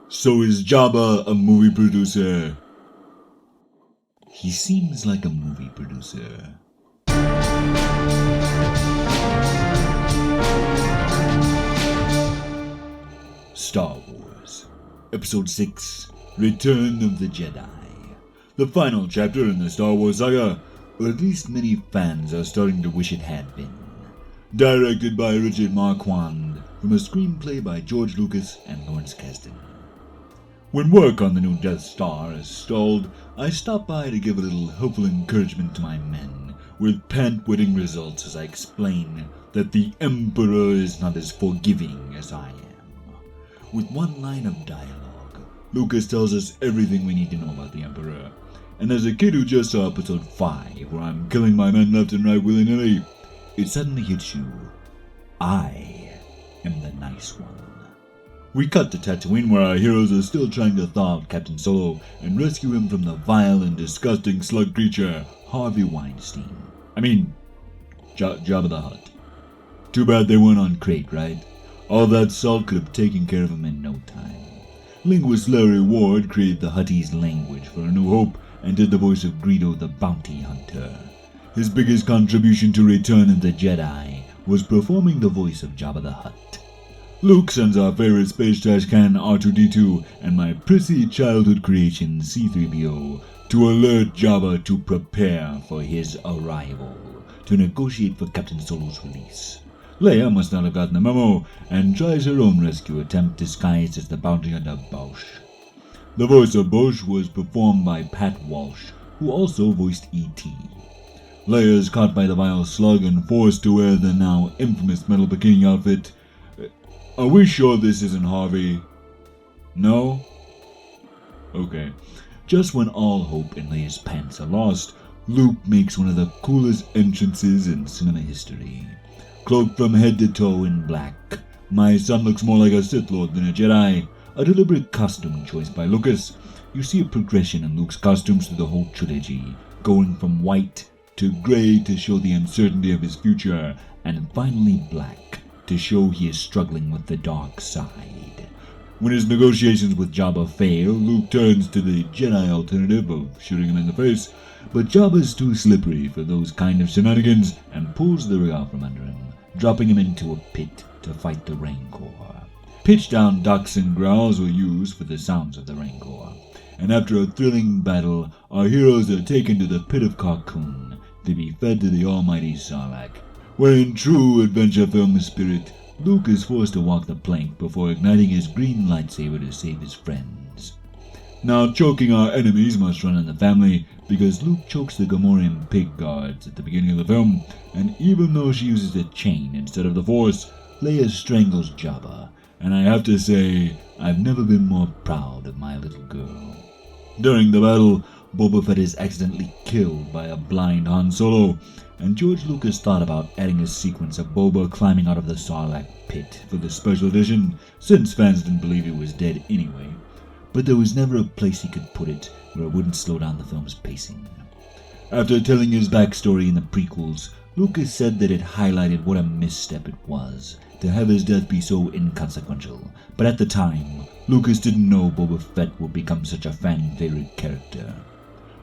So is Jabba a movie producer? He seems like a movie producer. Star Wars, Episode 6, Return of the Jedi. The final chapter in the Star Wars saga, or at least many fans are starting to wish it had been. Directed by Richard Marquand, from a screenplay by George Lucas and Lawrence Kasdan. When work on the new Death Star is stalled, I stop by to give a little hopeful encouragement to my men, with pant-wetting results as I explain that the Emperor is not as forgiving as I am. With one line of dialogue, Lucas tells us everything we need to know about the Emperor. And as a kid who just saw episode 5, where I'm killing my men left and right willy-nilly, it suddenly hits you. I am the nice one. We cut to Tatooine, where our heroes are still trying to thaw out Captain Solo and rescue him from the vile and disgusting slug creature, Harvey Weinstein. Jabba the Hutt. Too bad they weren't on Crate, right? All that salt could have taken care of him in no time. Linguist Larry Ward created the Huttese language for A New Hope and did the voice of Greedo the Bounty Hunter. His biggest contribution to Return of the Jedi was performing the voice of Jabba the Hutt. Luke sends our favorite space trash can R2-D2 and my prissy childhood creation C-3PO to alert Jabba to prepare for his arrival, to negotiate for Captain Solo's release. Leia must not have gotten the memo and tries her own rescue attempt disguised as the bounty hunter Bosch. The voice of Bosch was performed by Pat Walsh, who also voiced E.T. Leia is caught by the vile slug and forced to wear the now infamous metal bikini outfit. Are we sure this isn't Harvey? No? Okay. Just when all hope in Leia's pants are lost, Luke makes one of the coolest entrances in cinema history. Cloaked from head to toe in black, my son looks more like a Sith Lord than a Jedi. A deliberate costume choice by Lucas. You see a progression in Luke's costumes through the whole trilogy, going from white to grey to show the uncertainty of his future, and finally black to show he is struggling with the dark side. When his negotiations with Jabba fail, Luke turns to the Jedi alternative of shooting him in the face, but Jabba's too slippery for those kind of shenanigans and pulls the rig out from under him, dropping him into a pit to fight the Rancor. Pitch-down ducks and growls were used for the sounds of the Rancor, and after a thrilling battle, our heroes are taken to the Pit of Carkoon to be fed to the almighty Sarlacc, where in true adventure film spirit, Luke is forced to walk the plank before igniting his green lightsaber to save his friends. Now choking our enemies must run in the family, because Luke chokes the Gamorrean pig guards at the beginning of the film, and even though she uses a chain instead of the Force, Leia strangles Jabba, and I have to say, I've never been more proud of my little girl. During the battle, Boba Fett is accidentally killed by a blind Han Solo, and George Lucas thought about adding a sequence of Boba climbing out of the Sarlacc pit for the special edition, since fans didn't believe he was dead anyway. But there was never a place he could put it where it wouldn't slow down the film's pacing. After telling his backstory in the prequels, Lucas said that it highlighted what a misstep it was to have his death be so inconsequential, but at the time, Lucas didn't know Boba Fett would become such a fan-favorite character.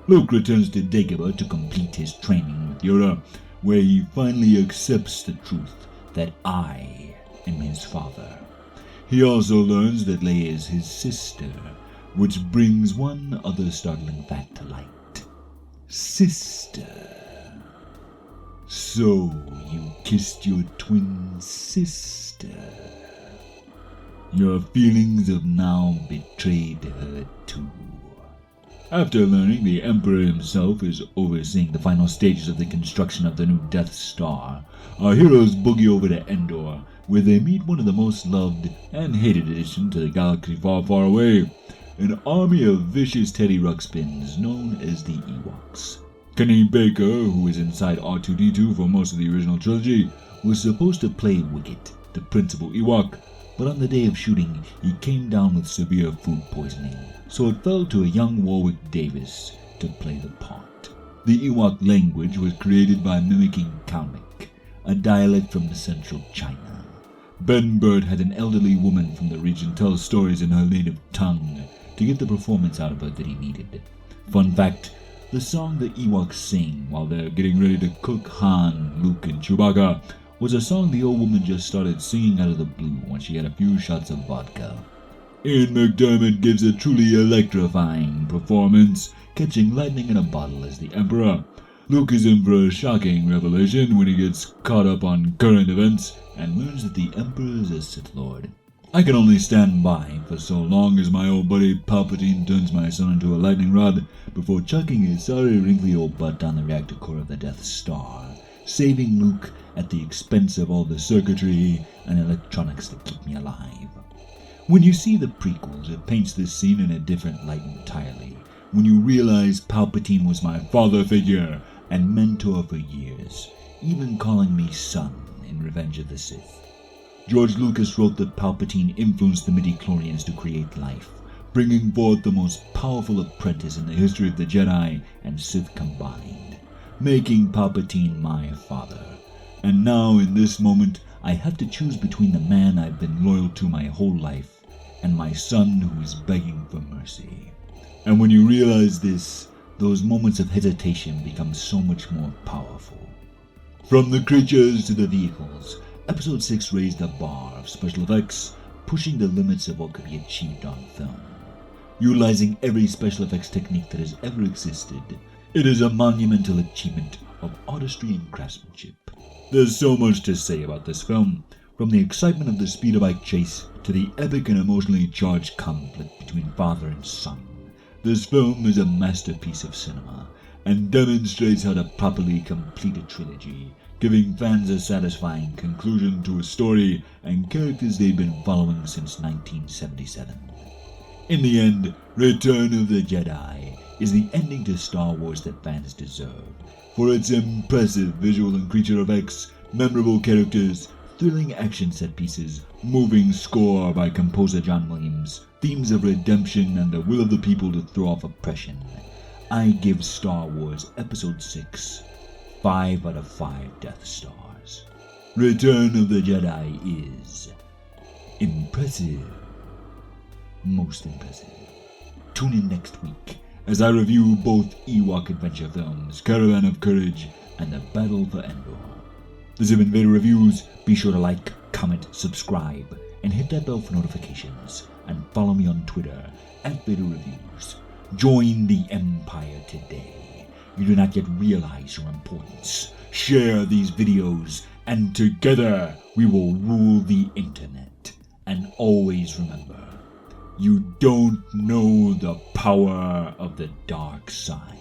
Luke returns to Dagobah to complete his training with Yoda, where he finally accepts the truth that I am his father. He also learns that Leia is his sister, which brings one other startling fact to light. Sister. So, you kissed your twin sister. Your feelings have now betrayed her too. After learning the Emperor himself is overseeing the final stages of the construction of the new Death Star, our heroes boogie over to Endor, where they meet one of the most loved and hated additions to the galaxy far, far away, an army of vicious Teddy Ruxpins known as the Ewoks. Kenny Baker, who was inside R2-D2 for most of the original trilogy, was supposed to play Wicket, the principal Ewok, but on the day of shooting, he came down with severe food poisoning, so it fell to a young Warwick Davis to play the part. The Ewok language was created by mimicking Kalmyk, a dialect from central China. Ben Bird had an elderly woman from the region tell stories in her native tongue to get the performance out of her that he needed. Fun fact, the song the Ewoks sing while they're getting ready to cook Han, Luke, and Chewbacca was a song the old woman just started singing out of the blue when she had a few shots of vodka. Ian McDiarmid gives a truly electrifying performance, catching lightning in a bottle as the Emperor. Luke is in for a shocking revelation when he gets caught up on current events and learns that the Emperor is a Sith Lord. I can only stand by for so long as my old buddy Palpatine turns my son into a lightning rod before chucking his sorry wrinkly old butt on the reactor core of the Death Star, saving Luke at the expense of all the circuitry and electronics that keep me alive. When you see the prequels, it paints this scene in a different light entirely, when you realize Palpatine was my father figure and mentor for years, even calling me son in Revenge of the Sith. George Lucas wrote that Palpatine influenced the midichlorians to create life, bringing forth the most powerful apprentice in the history of the Jedi and Sith combined, making Palpatine my father. And now, in this moment, I have to choose between the man I've been loyal to my whole life and my son who is begging for mercy. And when you realize this, those moments of hesitation become so much more powerful. From the creatures to the vehicles, Episode 6 raised the bar of special effects, pushing the limits of what could be achieved on film. Utilizing every special effects technique that has ever existed, it is a monumental achievement of artistry and craftsmanship. There's so much to say about this film, from the excitement of the speeder bike chase to the epic and emotionally charged conflict between father and son. This film is a masterpiece of cinema and demonstrates how to properly complete a trilogy, giving fans a satisfying conclusion to a story and characters they've been following since 1977. In the end, Return of the Jedi is the ending to Star Wars that fans deserve, for its impressive visual and creature effects, memorable characters, thrilling action set pieces, moving score by composer John Williams, themes of redemption, and the will of the people to throw off oppression. I give Star Wars Episode 6 5 out of 5 Death Stars. Return of the Jedi is impressive. Most impressive. Tune in next week as I review both Ewok adventure films, Caravan of Courage and The Battle for Endor. This has been Vader Reviews. Be sure to like, comment, subscribe, and hit that bell for notifications. And follow me on Twitter @Vader Reviews. Join the Empire today. You do not yet realize your importance. Share these videos, and together we will rule the internet. And always remember, you don't know the power of the dark side.